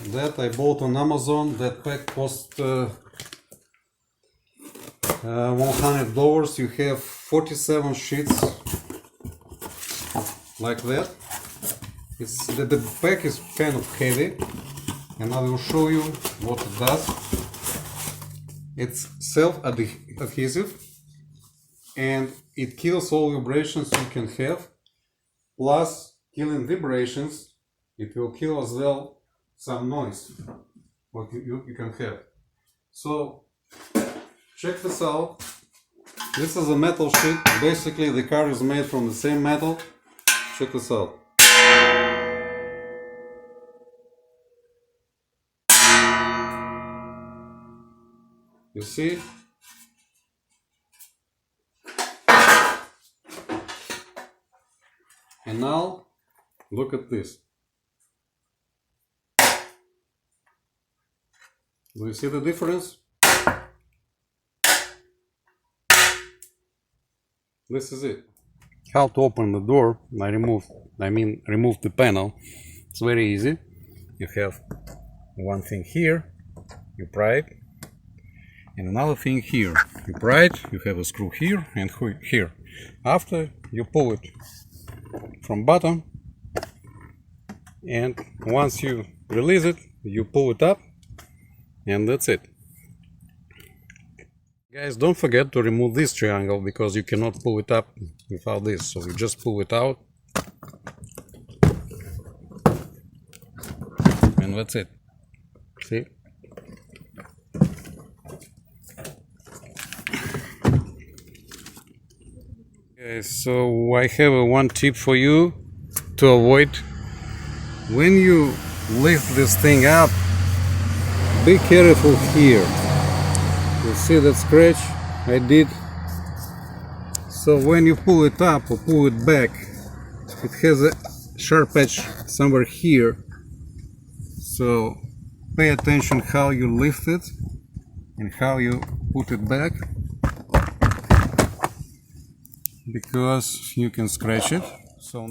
that I bought on Amazon. That pack cost $100. You have 47 sheets like that. The pack is kind of heavy, and I will show you what it does. It's self-adhesive and it kills all vibrations you can have. Plus, killing vibrations, it will kill as well some noise what you can have. So check this out. This is a metal sheet. Basically the car is made from the same metal. Check this out. You see? And now look at this. Do you see the difference? This is it. How to open the door? I remove the panel. It's very easy. You have one thing here, you pry it, and another thing here. You pry it, you have a screw here and here. After you pull it from bottom, and once you release it, you pull it up, and that's it. Guys, don't forget to remove this triangle because you cannot pull it up without this. So you just pull it out, and that's it. See? Okay, so I have one tip for you to avoid. When you lift this thing up, be careful here. You see that scratch I did? So when you pull it up or pull it back, it has a sharp edge somewhere here. So pay attention how you lift it and how you put it back, because you can scratch it. So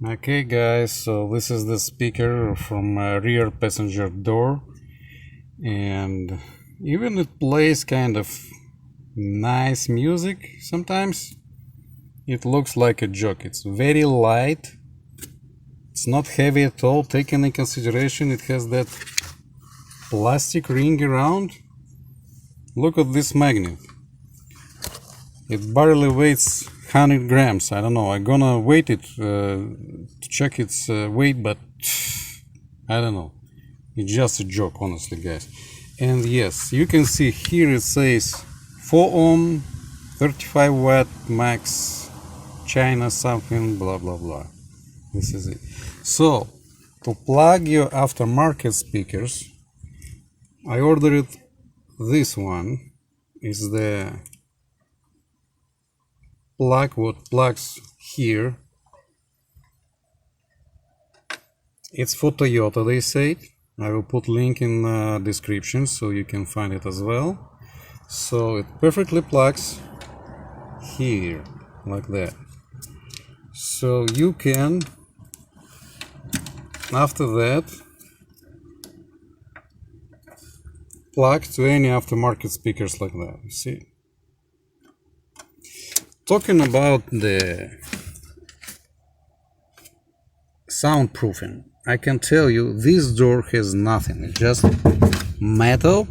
okay guys, so this is the speaker from a rear passenger door, and even it plays kind of nice music sometimes. It looks like a joke. It's very light, it's not heavy at all, taking into consideration it has that plastic ring around. Look at this magnet. It barely weighs 100 grams. I don't know, I'm gonna weight it to check its weight, but I don't know. It's just a joke, honestly guys. And yes, you can see here it says 4 ohm, 35 watt max, China something, blah blah blah. This is it. So to plug your aftermarket speakers, I ordered this one. Is the plug what plugs here. It's for Toyota, they say. I will put link in the description so you can find it as well. So it perfectly plugs here like that. So you can, after that, plug to any aftermarket speakers like that. You see? Talking about the soundproofing, I can tell you this door has nothing. It's just metal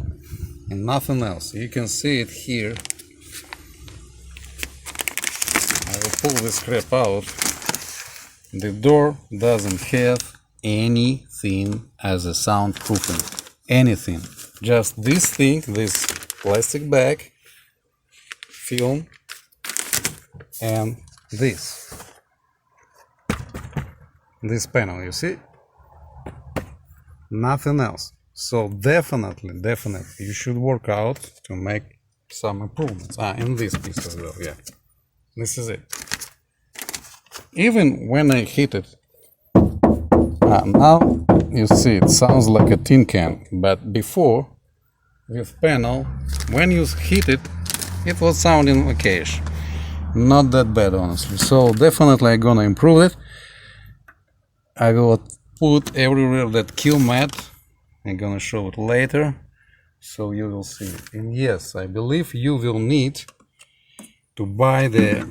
and nothing else. You can see it here. I will pull this crap out. The door doesn't have anything as a soundproofing. Anything. Just this thing, this plastic bag, film, and this panel, you see? Nothing else. So definitely you should work out to make some improvements. In this piece as well, yeah. This is it. Even when I hit it, now you see it sounds like a tin can, but before with panel, when you hit it, it was sounding okayish. Not that bad, honestly. So definitely I'm gonna improve it. I will put everywhere that kill mat. I'm gonna show it later, so you will see it. And yes, I believe you will need to buy the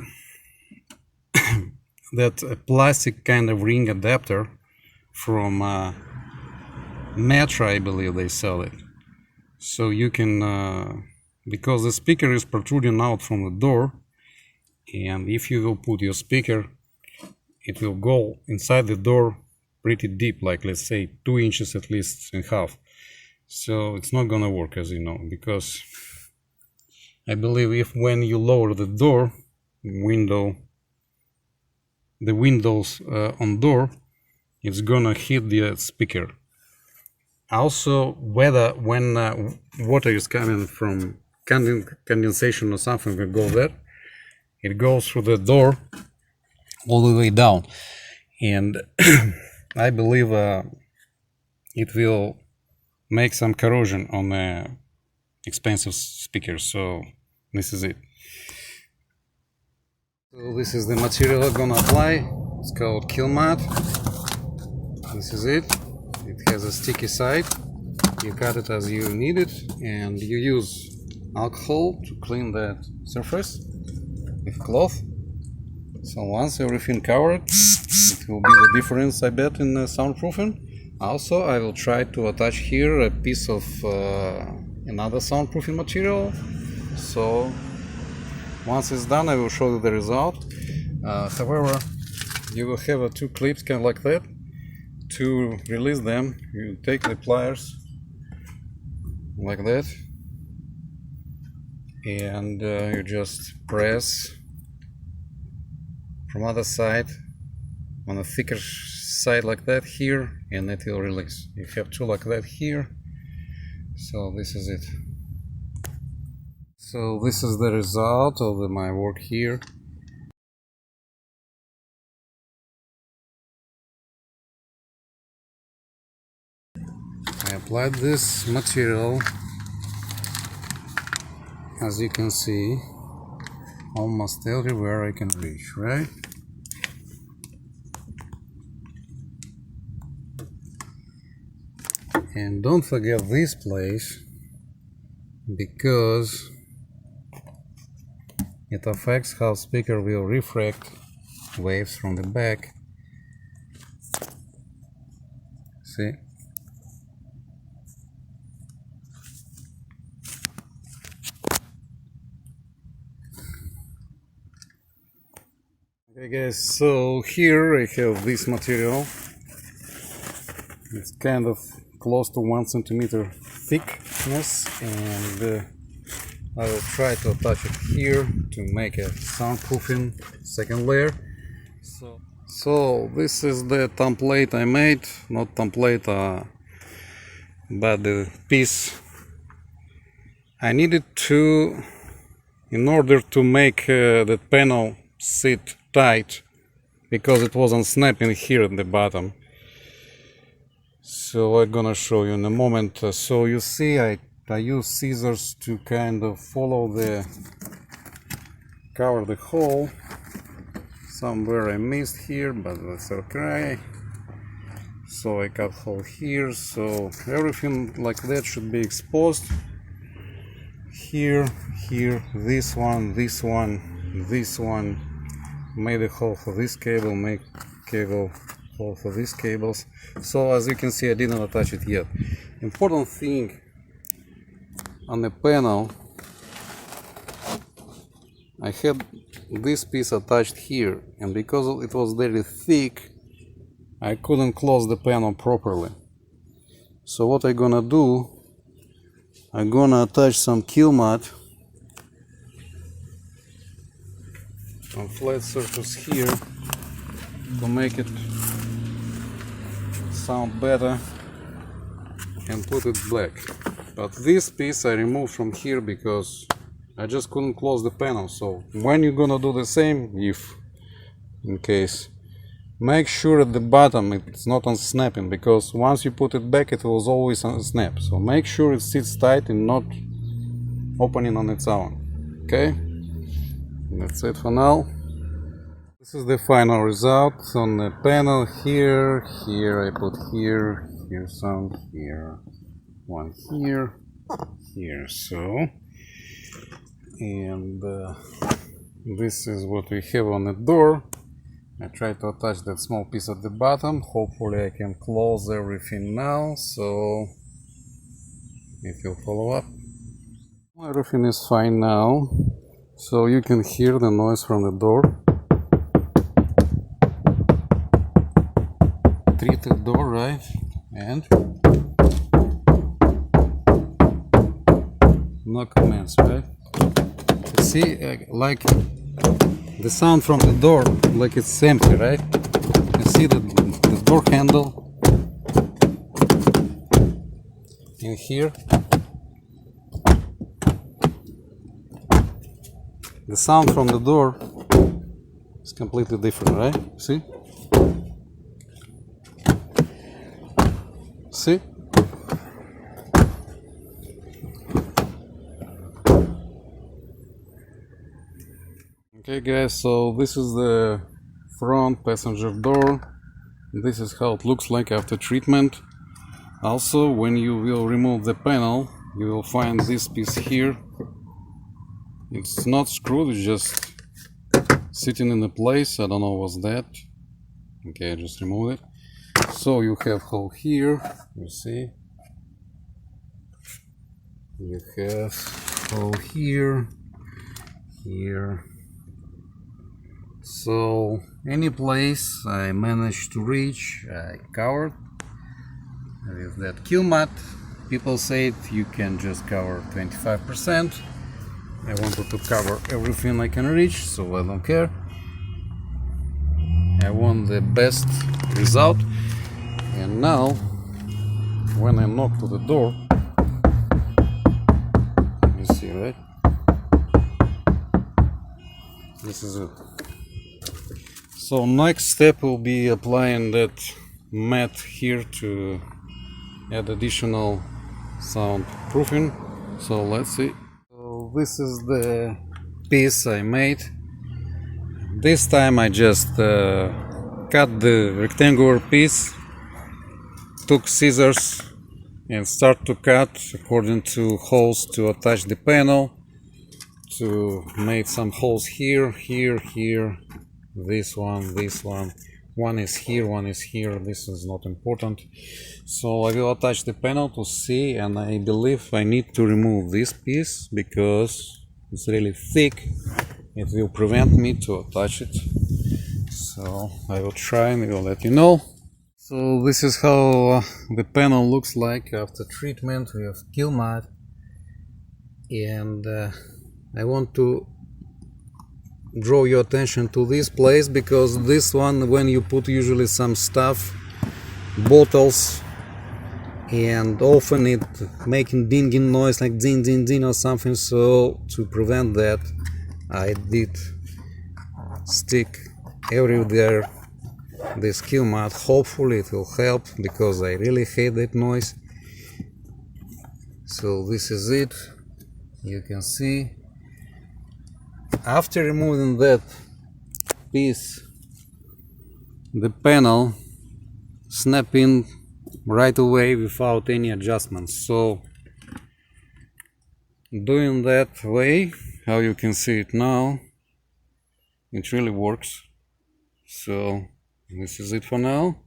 that plastic kind of ring adapter from Metro, I believe they sell it. So you can, because the speaker is protruding out from the door, and if you will put your speaker, it will go inside the door pretty deep, like let's say 2 inches at least and half. So it's not gonna work, as you know, because I believe if when you lower the door the windows on door, it's gonna hit the speaker. Also, whether when water is coming from condensation or something will go there, it goes through the door all the way down, and I believe it will make some corrosion on the expensive speakers. So this is it. So this is the material I'm gonna apply. It's called Kill Mat. This is it. It has a sticky side. You cut it as you need it, and you use alcohol to clean that surface with cloth. So once everything covered, it will be the difference, I bet, in soundproofing. Also, I will try to attach here a piece of another soundproofing material. So once it's done, I will show you the result. However, you will have two clips kind of like that. To release them, you take the pliers like that, and you just press from other side on a thicker side like that here, and it will release. You have two like that here. So this is it. So this is the result of my work here. I applied this material, as you can see, almost everywhere I can reach, right? And don't forget this place, because it affects how speaker will refract waves from the back. See? Okay guys, so here I have this material. It's kind of close to 1 centimeter thickness, and I will try to attach it here to make a soundproofing second layer. So this is the template I made, not template, but the piece I needed to, in order to make the panel sit tight, because it wasn't snapping here at the bottom. So I'm gonna show you in a moment. So you see, I use scissors to kind of cover the hole. Somewhere I missed here, but that's okay. So I cut hole here, so everything like that should be exposed. Here, this one, this one. Made a hole for this cable, make cable hole for these cables. So as you can see, I didn't attach it yet. Important thing on the panel, I had this piece attached here, and because it was very thick, I couldn't close the panel properly. So what I'm gonna do, I'm gonna attach some kill mat on flat surface here to make it sound better, and put it black. But this piece I removed from here because I just couldn't close the panel. So when you're gonna do the same, in case, make sure at the bottom it's not on snapping, because once you put it back it will always on snap. So make sure it sits tight and not opening on its own. Okay, that's it for now. This is the final result on the panel. Here I put here some, here, one here, so, and this is what we have on the door. I try to attach that small piece at the bottom. Hopefully I can close everything now, so if you follow up. Everything is fine now, so you can hear the noise from the door. Treated door, right? And no comments, right? You see, like the sound from the door, like it's empty, right? You see the door handle in here. The sound from the door is completely different, right? See? See? Okay guys, so this is the front passenger door. This is how it looks like after treatment. Also, when you will remove the panel, you will find this piece here. It's not screwed, it's just sitting in the place. I don't know what's that. Okay, I just removed it. So you have hole here, you see. You have hole here, here. So any place I managed to reach, I covered with that kill mat. People said you can just cover 25%. I wanted to cover everything I can reach, so I don't care. I want the best result. And now, when I knock to the door, you see, right? This is it. So next step will be applying that mat here to add additional soundproofing. So let's see. So this is the piece I made. This time I just cut the rectangular piece, took scissors and start to cut according to holes to attach the panel, to make some holes here, here, here, this one, one is here, one is here. This is not important. So I will attach the panel to see, and I believe I need to remove this piece because it's really thick. It will prevent me to attach it. So I will try and I will let you know. So this is how the panel looks like after treatment. We have kill mat, and I want to draw your attention to this place because this one, when you put usually some stuff, bottles, and often it making dinging noise like ding ding ding or something. So to prevent that, I did stick everywhere this kill mat. Hopefully it will help because I really hate that noise. So this is it. You can see after removing that piece, the panel snap in right away without any adjustments. So doing that way, how you can see it now, it really works. So this is it for now.